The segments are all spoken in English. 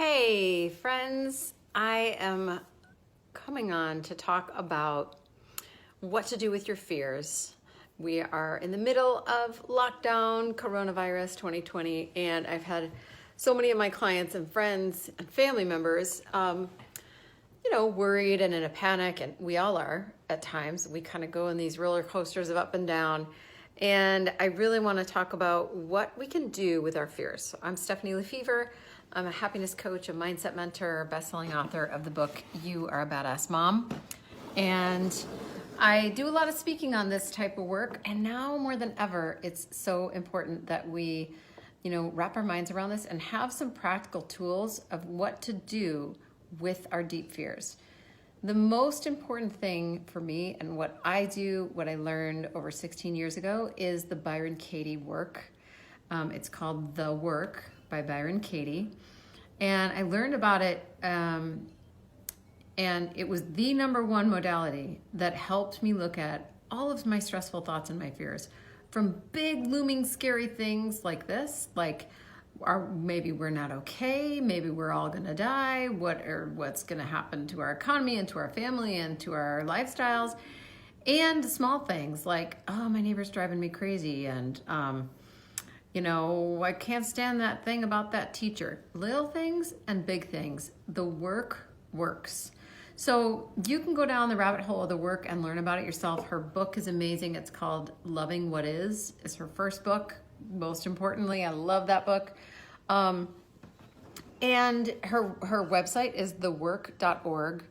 Hey friends, I am coming on to talk about what to do with your fears. We are in the middle of lockdown, coronavirus 2020, and I've had so many of my clients and friends and family members, worried and in a panic, and we all are at times. We kind of go in these roller coasters of up and down. And I really want to talk about what we can do with our fears. So I'm Stephanie Lefevre. I'm a happiness coach, a mindset mentor, best-selling author of the book, You Are a Badass Mom. And I do a lot of speaking on this type of work. And now more than ever, it's so important that we, wrap our minds around this and have some practical tools of what to do with our deep fears. The most important thing for me and what I do, what I learned over 16 years ago, is the Byron Katie work. It's called The Work by Byron Katie. And I learned about it, and it was the number one modality that helped me look at all of my stressful thoughts and my fears. From big, looming, scary things like this, maybe we're not okay, maybe we're all gonna die, what's gonna happen to our economy and to our family and to our lifestyles, and small things like, oh, my neighbor's driving me crazy, and I can't stand that thing about that teacher. Little things and big things. The work works. So you can go down the rabbit hole of the work and learn about it yourself. Her book is amazing. It's called Loving What Is. It's her first book. Most importantly, I love that book. And her website is thework.org.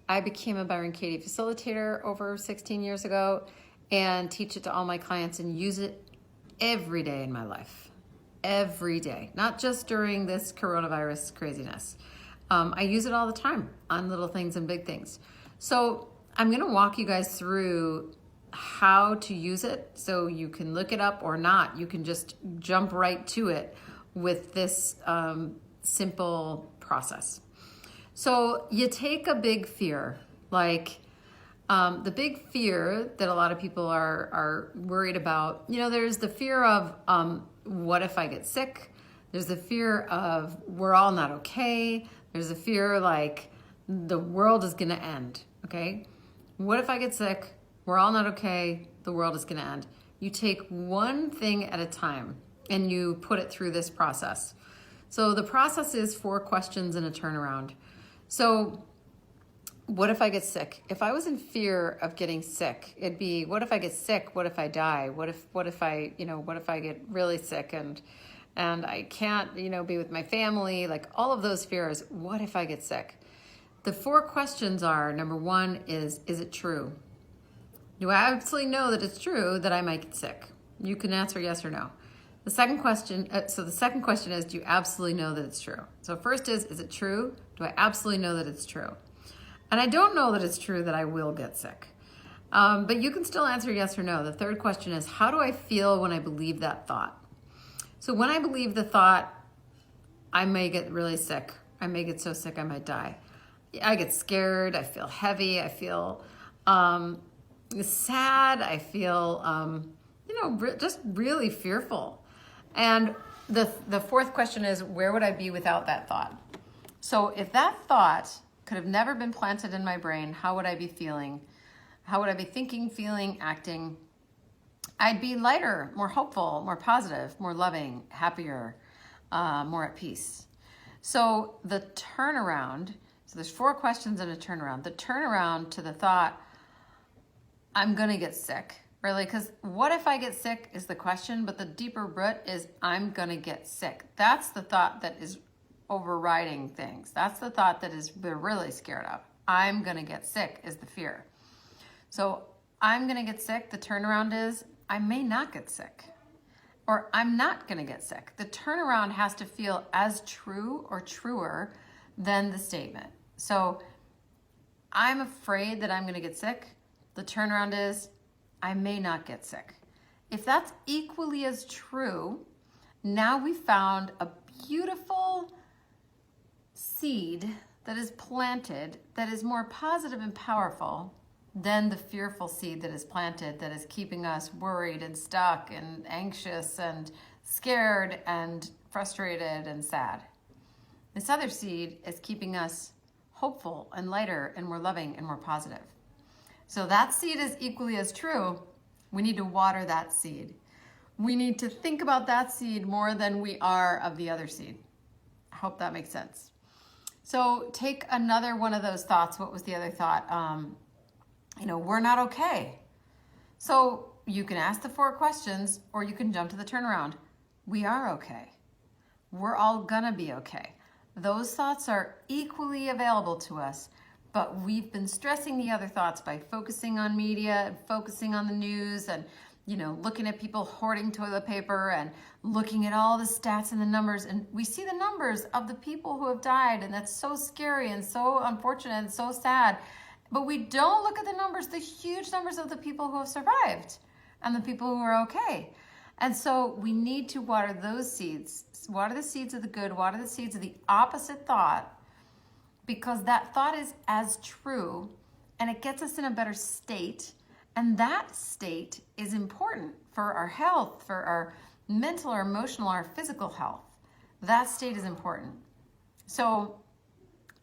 I became a Byron Katie facilitator over 16 years ago and teach it to all my clients and use it every day in my life. Every day, not just during this coronavirus craziness. I use it all the time on little things and big things. So I'm gonna walk you guys through how to use it so you can look it up or not. You can just jump right to it with this simple process. So you take a big fear, like the big fear that a lot of people are worried about. There's the fear of what if I get sick? There's the fear of we're all not okay. There's a fear like the world is gonna end, okay? What if I get sick? We're all not okay. The world is gonna end. You take one thing at a time and you put it through this process. So the process is 4 questions and a turnaround. So what if I get sick? If I was in fear of getting sick, it'd be, what if I get sick? What if I die? What if I get really sick and I can't, be with my family? Like all of those fears. What if I get sick? The 4 questions are, number 1 is it true? Do I absolutely know that it's true that I might get sick? You can answer yes or no. The second question is, do you absolutely know that it's true? So first is it true? Do I absolutely know that it's true? And I don't know that it's true that I will get sick. But you can still answer yes or no. The third question is, how do I feel when I believe that thought? So when I believe the thought, I may get really sick. I may get so sick I might die. I get scared. I feel heavy. I feel sad. I feel, just really fearful. And the fourth question is, where would I be without that thought? So if that thought could have never been planted in my brain, how would I be feeling? How would I be thinking, feeling, acting? I'd be lighter, more hopeful, more positive, more loving, happier, more at peace. So the turnaround, so there's 4 questions and a turnaround. The turnaround to the thought, I'm gonna get sick, really, because what if I get sick is the question, but the deeper root is I'm gonna get sick. That's the thought that is overriding things. That's the thought that we're really scared of. I'm gonna get sick is the fear. So I'm gonna get sick, the turnaround is I may not get sick, or I'm not gonna get sick. The turnaround has to feel as true or truer than the statement. So I'm afraid that I'm gonna get sick. The turnaround is I may not get sick. If that's equally as true, now we found a beautiful seed that is planted that is more positive and powerful than the fearful seed that is planted that is keeping us worried and stuck and anxious and scared and frustrated and sad. This other seed is keeping us hopeful and lighter and more loving and more positive. So that seed is equally as true. We need to water that seed. We need to think about that seed more than we are of the other seed. I hope that makes sense. So take another one of those thoughts. What was the other thought? We're not okay. So you can ask the 4 questions or you can jump to the turnaround. We are okay. We're all gonna be okay. Those thoughts are equally available to us, but we've been stressing the other thoughts by focusing on media and focusing on the news and looking at people hoarding toilet paper and looking at all the stats and the numbers. And we see the numbers of the people who have died, and that's so scary and so unfortunate and so sad. But we don't look at the numbers, the huge numbers of the people who have survived and the people who are okay. And so we need to water those seeds. Water the seeds of the good, water the seeds of the opposite thought, because that thought is as true and it gets us in a better state. And that state is important for our health, for our mental or emotional or physical health. That state is important. So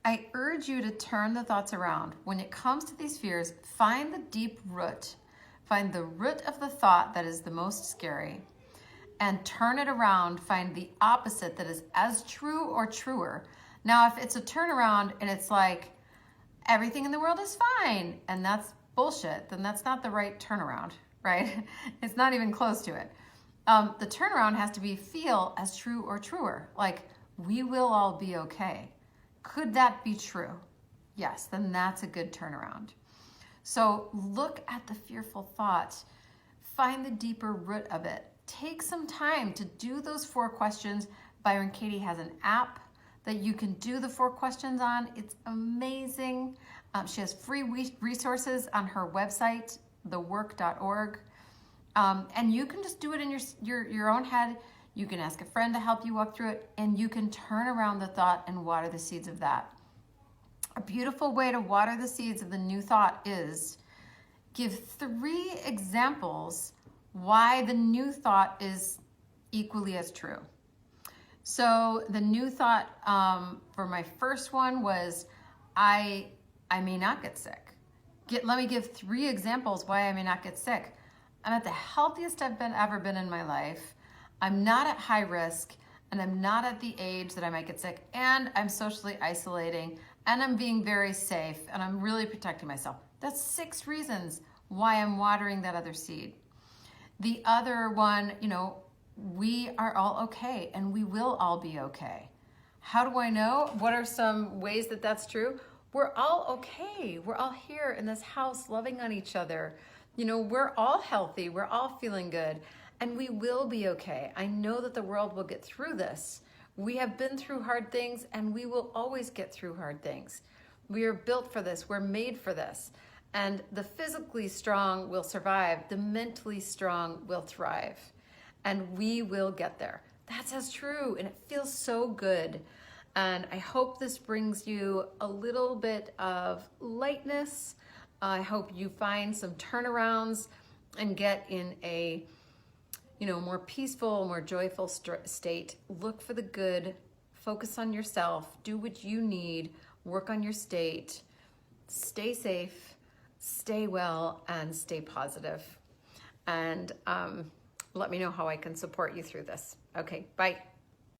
I urge you to turn the thoughts around. When it comes to these fears, find the deep root. Find the root of the thought that is the most scary and turn it around. Find the opposite that is as true or truer. Now, if it's a turnaround and it's like, everything in the world is fine, and that's bullshit, then that's not the right turnaround, right? It's not even close to it. The turnaround has to be feel as true or truer, like we will all be okay. Could that be true? Yes, then that's a good turnaround. So look at the fearful thought, find the deeper root of it. Take some time to do those 4 questions. Byron Katie has an app that you can do the 4 questions on. It's amazing. She has free resources on her website, thework.org. And you can just do it in your own head. You can ask a friend to help you walk through it, and you can turn around the thought and water the seeds of that. A beautiful way to water the seeds of the new thought is give 3 examples why the new thought is equally as true. So the new thought for my first one was, I may not get sick. Let me give 3 examples why I may not get sick. I'm at the healthiest I've ever been in my life. I'm not at high risk, and I'm not at the age that I might get sick, and I'm socially isolating, and I'm being very safe, and I'm really protecting myself. That's 6 reasons why I'm watering that other seed. The other one, we are all okay, and we will all be okay. How do I know? What are some ways that that's true? We're all okay. We're all here in this house loving on each other. We're all healthy. We're all feeling good, and we will be okay. I know that the world will get through this. We have been through hard things, and we will always get through hard things. We are built for this. We're made for this. And the physically strong will survive. The mentally strong will thrive. And we will get there. That's as true, and it feels so good. And I hope this brings you a little bit of lightness. I hope you find some turnarounds and get in a more peaceful, more joyful state. Look for the good, focus on yourself, do what you need, work on your state, stay safe, stay well, and stay positive. And let me know how I can support you through this. Okay, bye.